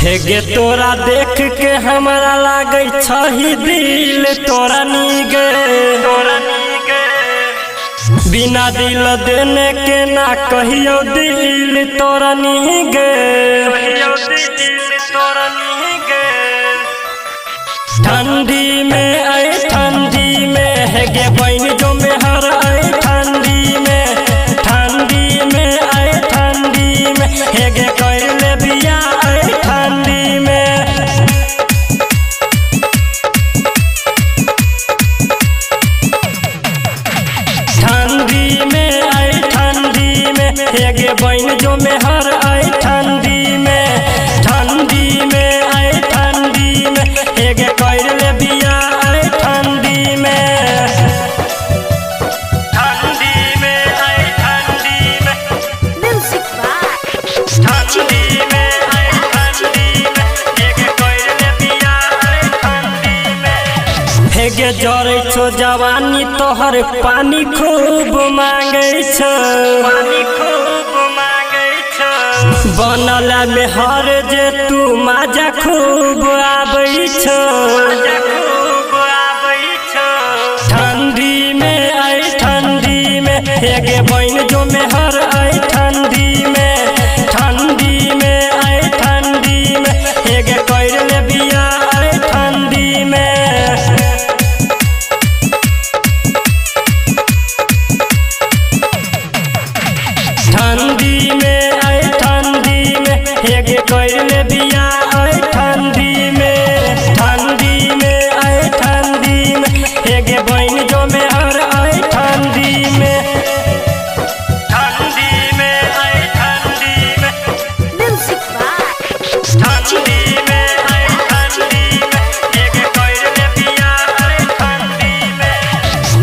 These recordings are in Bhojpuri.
हेगे तोरा देख के हमारा लागे छही दिल तोरा नीगे बिना दिल देने के ना कहियो दिल तोरा नीगे ठंडी में आए ठंडी में हेगे बहन जो में हर आए ठंडी में आए ठंडी में हेगे कैले बिया आए ठंडी में आए ठंडी में हेगे बहन जो में हर आए ठंडी में आए ठंडी में हेगे कैले बिया आए ठंडी में आए ठंडी में Music by ठंडी में आए ठंडी में हेगे कैले बिया आए ठंडी में हेगे जरे छो जवानी तोहर पानी खूब मांगे छो बनल में हर जे तू मजा खूब आबै छो ठंडी में आए ठंडी में हेगे बहन जो में हर आए ठंडी में आए ठंडी में हेगे कैले बिया आए ठंडी में आए ठंडी में हेगे कैले बिया आए ठंडी में आए ठंडी में हेगे बहन जो में हर आए ठंडी में आए ठंडी में Music by ठंडी में आए ठंडी में हेगे कैले बिया आए ठंडी में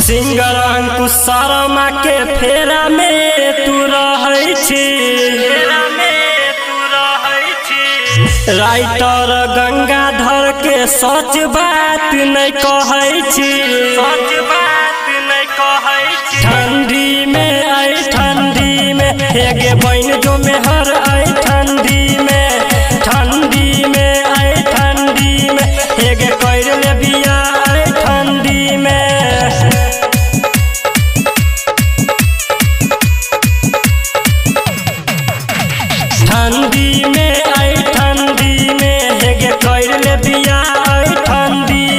सिंगर अंकुश शर्मा के फेरा में तू रहै छी राइटर गंगाधर के सच बात नहीं कहै छी ठंडी में आए ठंडी में हेगे बहन जो में हर आए ठंडी में आए ठंडी में हेगे कैले बिया आए ठंडी में आए ठंडी में हेगे कैले बिया आए ठंडी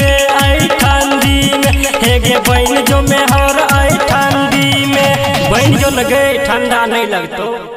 में आए ठंडी में हेगे बहन जो में हर आए ठंडी में बहन जो लगे ठंडा नहीं लगतो।